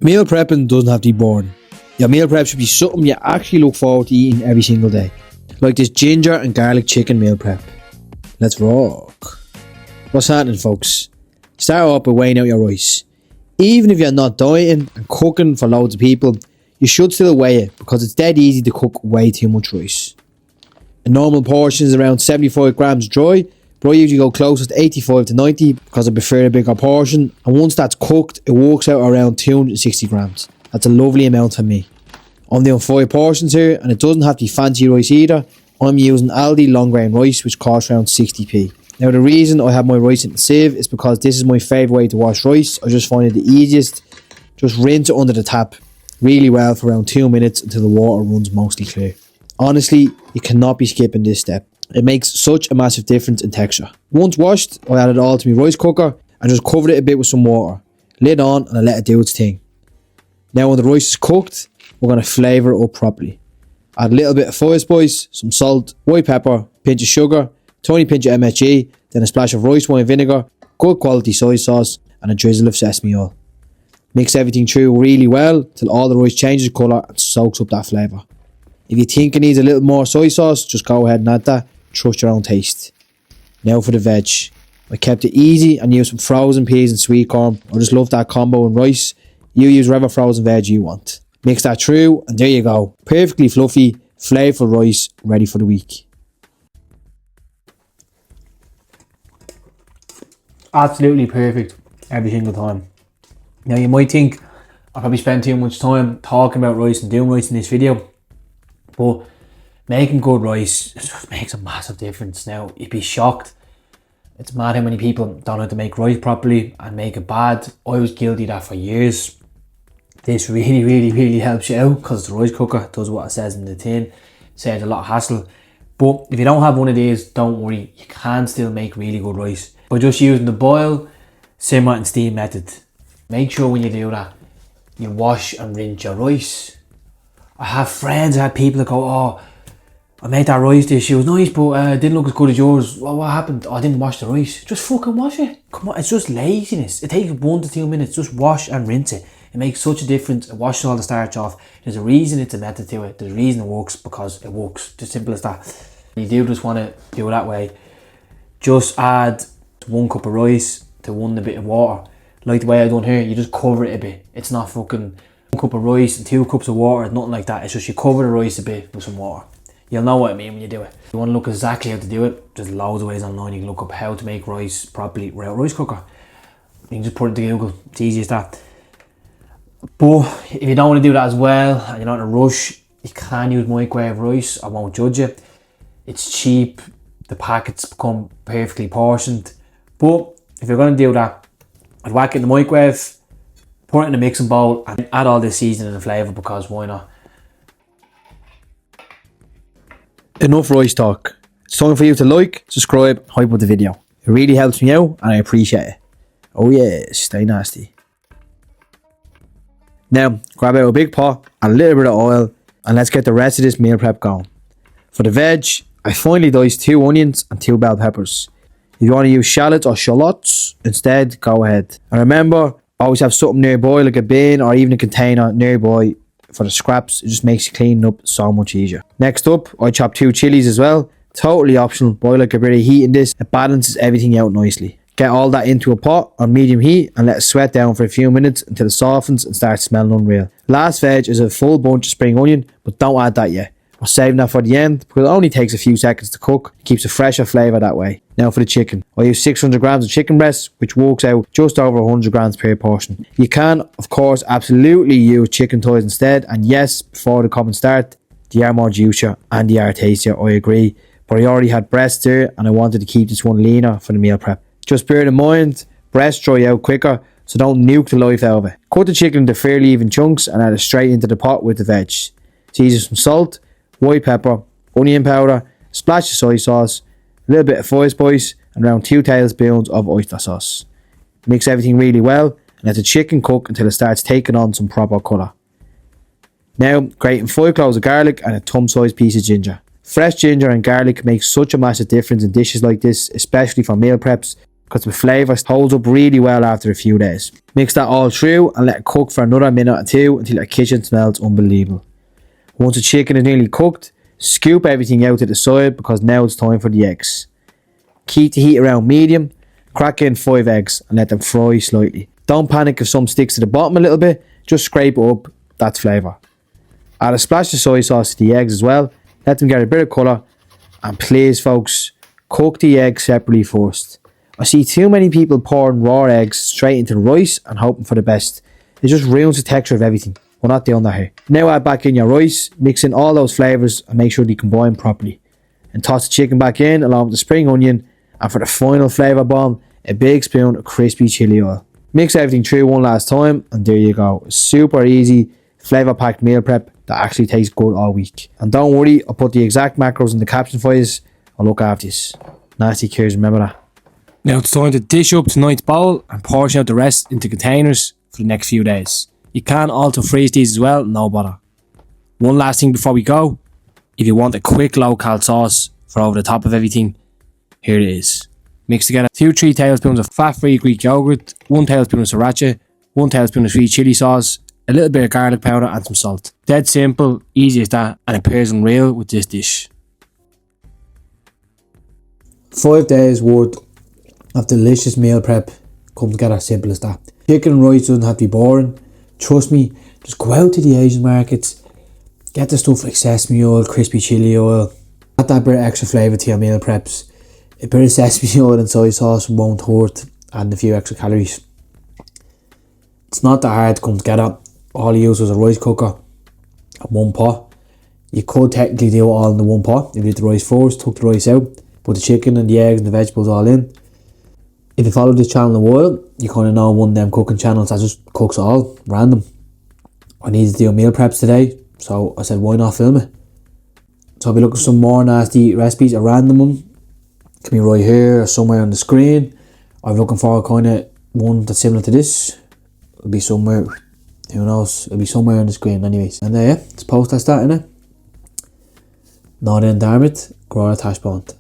Meal prepping doesn't have to be boring. Your meal prep should be something you actually look forward to eating every single day. Like this ginger and garlic chicken meal prep. Let's rock. What's happening, folks? Start off by weighing out your rice. Even if you're not dieting and cooking for loads of people, you should still weigh it because it's dead easy to cook way too much rice. A normal portion is around 75 grams dry, but I usually go closer to 85 to 90 because I prefer a bigger portion, and once that's cooked, it works out around 260 grams. That's a lovely amount for me. I'm doing 5 portions here, and it doesn't have to be fancy rice either. I'm using Aldi long grain rice, which costs around 60p. Now the reason I have my rice in the sieve is because this is my favourite way to wash rice. I just find it the easiest. Just rinse it under the tap really well for around 2 minutes until the water runs mostly clear. Honestly, you cannot be skipping this step. It makes such a massive difference in texture. Once washed, I added it all to my rice cooker and just covered it a bit with some water. Lid on and I let it do its thing. Now when the rice is cooked, we're going to flavour it up properly. Add a little bit of fire spice, some salt, white pepper, pinch of sugar, tiny pinch of MSG, then a splash of rice wine vinegar, good quality soy sauce and a drizzle of sesame oil. Mix everything through really well till all the rice changes colour and soaks up that flavour. If you think it needs a little more soy sauce, just go ahead and add that. Trust your own taste. Now for the veg. I kept it easy and used some frozen peas and sweet corn. I just love that combo in rice. You use whatever frozen veg you want. Mix that through and there you go. Perfectly fluffy, flavourful rice ready for the week. Absolutely perfect every single time. Now you might think I probably spend too much time talking about rice and doing rice in this video, but making good rice just makes a massive difference. Now you'd be shocked. It's mad how many people don't know how to make rice properly and make it bad. I was guilty of that for years. This really helps you out because the rice cooker does what it says in the tin. Saves a lot of hassle. But if you don't have one of these, don't worry, you can still make really good rice by just using the boil, simmer and steam method. Make sure when you do that, you wash and rinse your rice. I have friends, I had people that go, oh, I made that rice dish, it was nice, but it didn't look as good as yours. Well, what happened? Oh, I didn't wash the rice. Just fucking wash it. Come on, it's just laziness. It takes 1 to 2 minutes. Just wash and rinse it. It makes such a difference. It washes all the starch off. There's a reason it's a method to it. There's a reason it works because it works. Just simple as that. You do just want to do it that way. Just add 1 cup of rice to 1 bit of water. Like the way I done here, you just cover it a bit. It's not fucking 1 cup of rice and 2 cups of water, nothing like that. It's just you cover the rice a bit with some water. You'll know what I mean when you do it. If you want to look exactly how to do it, there's loads of ways online. You can look up how to make rice properly without rice cooker. You can just put it into Google. It's easy as that. But if you don't want to do that as well and you're not in a rush, you can use microwave rice. I won't judge you. It's cheap. The packets become perfectly portioned. But if you're going to do that, I'd whack it in the microwave, pour it in a mixing bowl and add all this seasoning and flavour because why not? Enough rice talk. It's time for you to like, subscribe, hype up the video. It really helps me out and I appreciate it. Oh yeah, stay nasty. Now, grab out a big pot and a little bit of oil and let's get the rest of this meal prep going. For the veg, I finely diced 2 onions and 2 bell peppers. If you want to use shallots or shallots instead, go ahead. And remember, always have something nearby like a bin or even a container nearby for the scraps. It just makes you cleaning up so much easier. Next up, I chopped 2 chillies as well. Totally optional, but I like a bit of heat in this. It balances everything out nicely. Get all that into a pot on medium heat and let it sweat down for a few minutes until it softens and starts smelling unreal. Last veg is a full bunch of spring onion, but don't add that yet. We're saving that for the end because it only takes a few seconds to cook. It keeps a fresher flavour that way. Now for the chicken. I use 600 grams of chicken breast, which works out just over 100 grams per portion. You can, of course, absolutely use chicken thighs instead. And yes, before the comment start, they are more juicier and they are tastier, I agree. But I already had breast there and I wanted to keep this one leaner for the meal prep. Just bear in mind, breast dry out quicker, so don't nuke the life out of it. Cut the chicken into fairly even chunks and add it straight into the pot with the veg. Season some salt, white pepper, onion powder, a splash of soy sauce, a little bit of fire spice and around 2 tablespoons of oyster sauce. Mix everything really well and let the chicken cook until it starts taking on some proper colour. Now grate in 5 cloves of garlic and a thumb-sized piece of ginger. Fresh ginger and garlic make such a massive difference in dishes like this, especially for meal preps. because the flavour holds up really well after a few days. Mix that all through and let it cook for another minute or two until the kitchen smells unbelievable. Once the chicken is nearly cooked, scoop everything out to the side because now it's time for the eggs. Keep the heat around medium, crack in 5 eggs and let them fry slightly. Don't panic if some sticks to the bottom a little bit, just scrape it up, that's flavour. Add a splash of soy sauce to the eggs as well, let them get a bit of colour, and please folks, cook the eggs separately first. I see too many people pouring raw eggs straight into the rice and hoping for the best. It just ruins the texture of everything. We're not doing that here. Now add back in your rice, mix in all those flavours and make sure they combine properly. And toss the chicken back in along with the spring onion, and for the final flavour bomb, a big spoon of crispy chilli oil. Mix everything through one last time and there you go. Super easy, flavour packed meal prep that actually tastes good all week. And don't worry, I'll put the exact macros in the caption for you. I'll look after this. Nasty cures, remember that. Now it's time to dish up tonight's bowl and portion out the rest into containers for the next few days. You can also freeze these as well, no bother. One last thing before we go. If you want a quick low-cal sauce for over the top of everything, here it is. Mix together 2-3 tablespoons of fat-free Greek yogurt, 1 tablespoon of sriracha, 1 tablespoon of sweet chilli sauce, a little bit of garlic powder and some salt. Dead simple, easy as that, and it pairs unreal with this dish. 5 days worth of delicious meal prep come together, simple as that. Chicken and rice doesn't have to be boring. Trust me, just go out to the Asian markets, get the stuff like sesame oil, crispy chilli oil, add that bit of extra flavour to your meal preps. A bit of sesame oil and soy sauce won't hurt, adding a few extra calories. It's not that hard to come together. All you use was a rice cooker and 1 pot. You could technically do it all in the 1 pot. You did the rice first, took the rice out, put the chicken and the eggs and the vegetables all in. If you follow this channel a while, you kind of know one of them cooking channels that just cooks all random. I needed to do meal preps today, so I said why not film it. So I'll be looking for some more nasty recipes, a random one. It can be right here or somewhere on the screen. I'm looking for kind of one that's similar to this. It'll be somewhere, who knows, it'll be somewhere on the screen anyways. And yeah, let's post that start in it. Not in damn it, grow a tash bond.